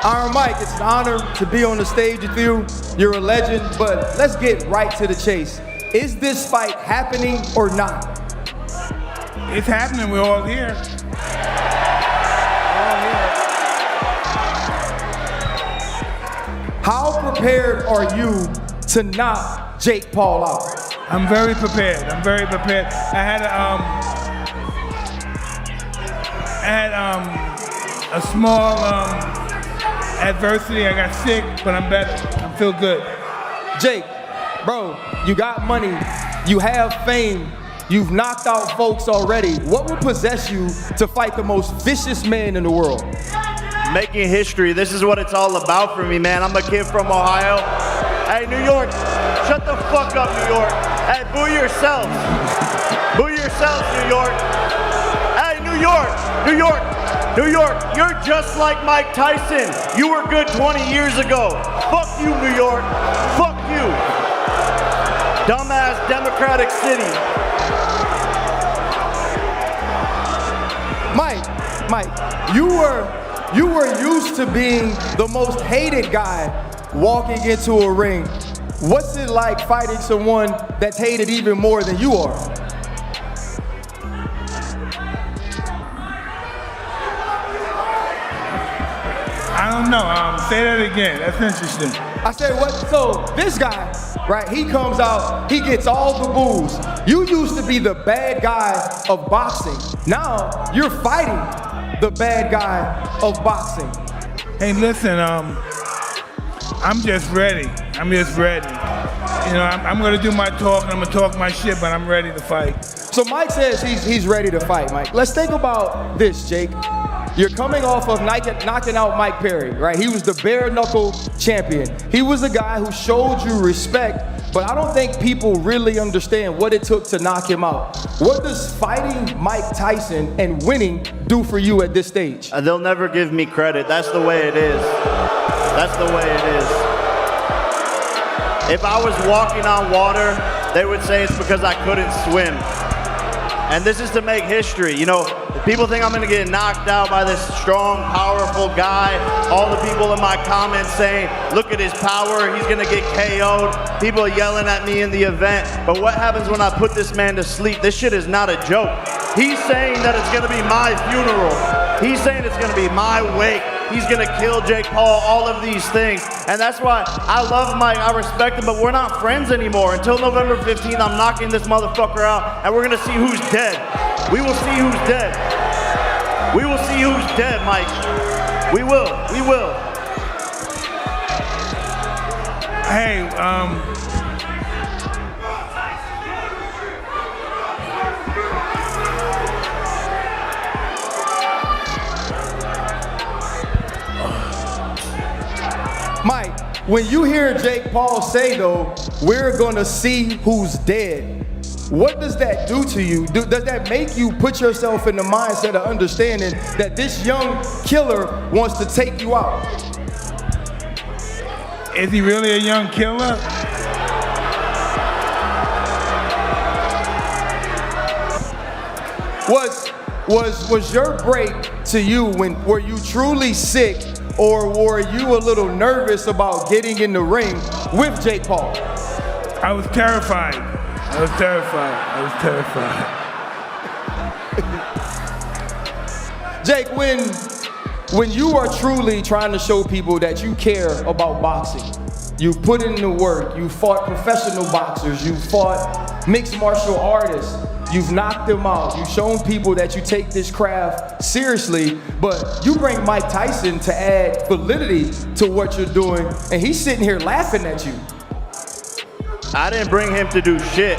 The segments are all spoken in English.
Iron Mike, it's an honor to be on the stage with you. You're a legend, but let's get right to the chase. Is this fight happening or not? It's happening, we're all here. How prepared are you to knock Jake Paul out? I'm very prepared, I had a small adversity, I got sick, but I'm better, I feel good. Jake, bro, you got money, you have fame, you've knocked out folks already. What would possess you to fight the most vicious man in the world? Making history, this is what it's all about for me, man. I'm a kid from Ohio. Hey, New York, shut the fuck up, New York. Hey, boo yourselves. Boo yourselves, New York. Hey, New York, New York, New York, you're just like Mike Tyson. You were good 20 years ago. Fuck you, New York. Fuck you. Dumbass Democratic City. Mike, you were used to being the most hated guy walking into a ring. What's it like fighting someone that's hated even more than you are? I don't know, say that again, that's interesting. I said, what? So this guy, right, he comes out, he gets all the boos. You used to be the bad guy of boxing. Now you're fighting the bad guy of boxing. Hey, listen, I'm just ready. You know, I'm gonna do my talk, and I'm gonna talk my shit, but I'm ready to fight. So Mike says he's ready to fight, Mike. Let's think about this, Jake. You're coming off of knocking out Mike Perry, right? He was the bare knuckle champion. He was a guy who showed you respect, but I don't think people really understand what it took to knock him out. What does fighting Mike Tyson and winning do for you at this stage? They'll never give me credit. That's the way it is. That's the way it is. If I was walking on water, they would say it's because I couldn't swim. And this is to make history. You know, people think I'm gonna get knocked out by this strong, powerful guy. All the people in my comments saying, look at his power, he's gonna get KO'd. People are yelling at me in the event. But what happens when I put this man to sleep? This shit is not a joke. He's saying that it's gonna be my funeral. He's saying it's gonna be my wake. He's gonna kill Jake Paul, all of these things. And that's why I love Mike, I respect him, but we're not friends anymore. Until November 15th, I'm knocking this motherfucker out, and we're gonna see who's dead. We will see who's dead. We will see who's dead, Mike. We will. Hey, Mike, when you hear Jake Paul say, though, we're gonna see who's dead, what does that do to you? Does that make you put yourself in the mindset of understanding that this young killer wants to take you out? is he really a young killer? Was your break to you when were you truly sick, or were you a little nervous about getting in the ring with Jake Paul? I was terrified. Jake, when you are truly trying to show people that you care about boxing, you've put in the work, you fought professional boxers, you fought mixed martial artists, you've knocked them out, you've shown people that you take this craft seriously, but you bring Mike Tyson to add validity to what you're doing, and he's sitting here laughing at you. I didn't bring him to do shit.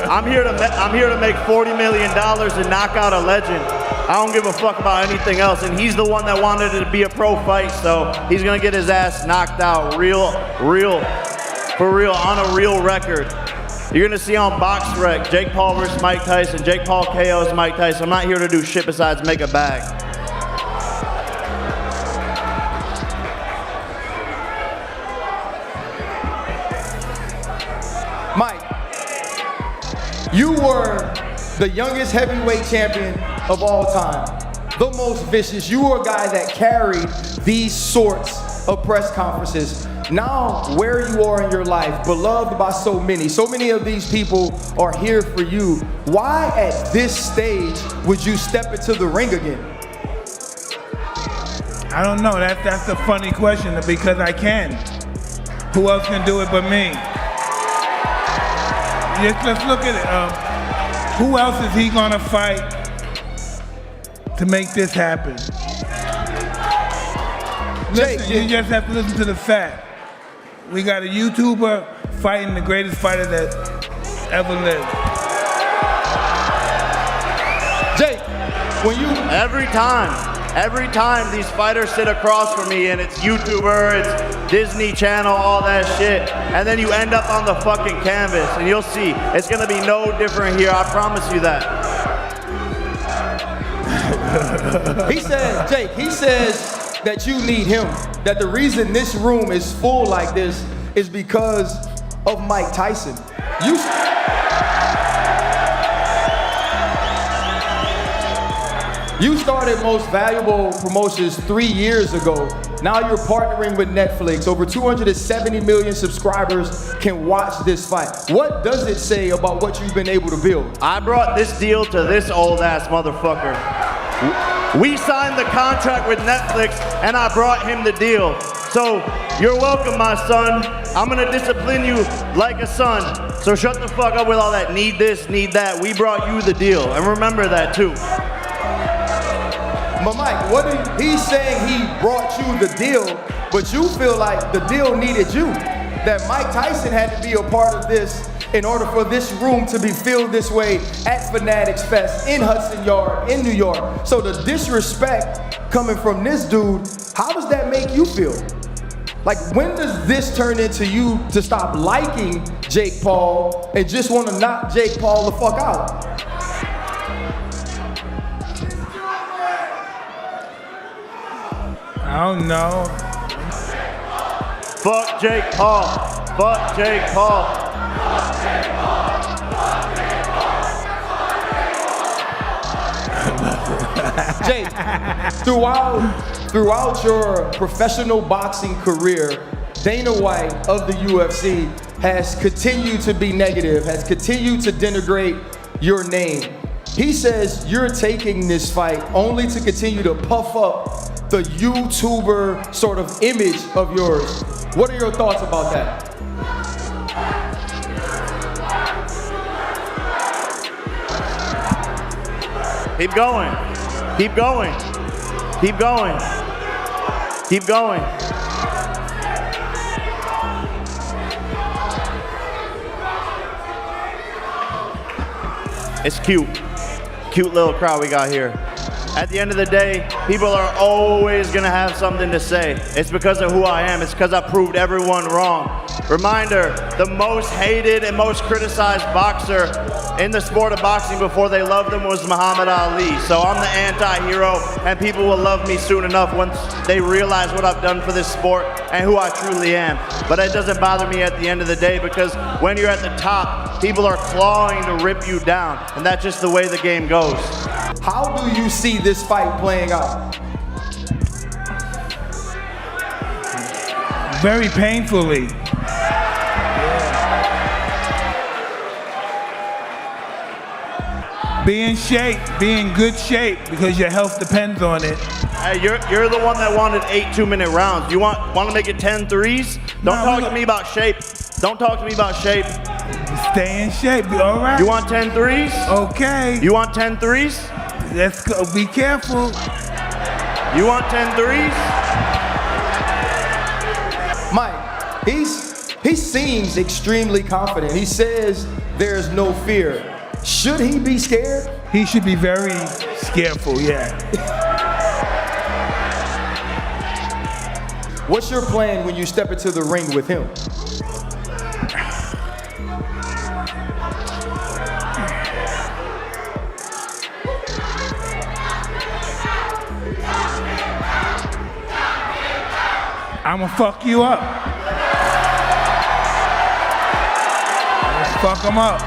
I'm here to make $40 million and knock out a legend. I don't give a fuck about anything else, and he's the one that wanted it to be a pro fight, so he's gonna get his ass knocked out for real, on a real record. You're gonna see on BoxRec, Jake Paul versus Mike Tyson. Jake Paul KOs Mike Tyson. I'm not here to do shit besides make a bag. Mike, you were the youngest heavyweight champion of all time, the most vicious. You were a guy that carried these sorts of press conferences. Now, where you are in your life, beloved by so many of these people are here for you. Why at this stage would you step into the ring again? I don't know. That's a funny question because I can. Who else can do it but me? Let's look at it. Who else is he gonna fight to make this happen? Listen, you just have to listen to the fact. We got a YouTuber fighting the greatest fighter that ever lived. Jake, when you... Every time these fighters sit across from me and it's YouTuber, it's Disney Channel, all that shit, and then you end up on the fucking canvas and you'll see, it's gonna be no different here, I promise you that. He says that you need him, that the reason this room is full like this is because of Mike Tyson. You started Most Valuable Promotions 3 years ago. Now you're partnering with Netflix. Over 270 million subscribers can watch this fight. What does it say about what you've been able to build? I brought this deal to this old ass motherfucker. We signed the contract with Netflix and I brought him the deal. So you're welcome, my son. I'm gonna discipline you like a son. So shut the fuck up with all that need this, need that. We brought you the deal, and remember that too. But Mike, he's saying he brought you the deal, but you feel like the deal needed you. That Mike Tyson had to be a part of this in order for this room to be filled this way at Fanatics Fest in Hudson Yard in New York. So the disrespect coming from this dude, how does that make you feel? Like, when does this turn into you to stop liking Jake Paul and just want to knock Jake Paul the fuck out? I don't know. Fuck Jake Paul. Fuck Jake Paul. Jake, throughout your professional boxing career, Dana White of the UFC has continued to be negative, has continued to denigrate your name. He says you're taking this fight only to continue to puff up the YouTuber sort of image of yours. What are your thoughts about that? Keep going. Keep going. Keep going. Keep going. It's cute. Cute little crowd we got here. At the end of the day, people are always gonna have something to say. It's because of who I am. It's because I proved everyone wrong. Reminder, the most hated and most criticized boxer in the sport of boxing before they loved him was Muhammad Ali. So I'm the anti-hero, and people will love me soon enough once they realize what I've done for this sport and who I truly am. But it doesn't bother me at the end of the day, because when you're at the top, people are clawing to rip you down, and that's just the way the game goes. How do you see this fight playing out? Very painfully. Be in shape, be in good shape, because your health depends on it. Hey, you're the one that wanted 8 2-minute rounds. You want to make it 10 threes? Don't talk to me about shape. Don't talk to me about shape. Stay in shape, all right? You want 10 threes? Okay. You want 10 threes? Let's go, be careful. You want 10 threes? Mike, he seems extremely confident. He says there's no fear. Should he be scared? He should be very scareful, yeah. What's your plan when you step into the ring with him? I'ma fuck you up. Let's fuck him up.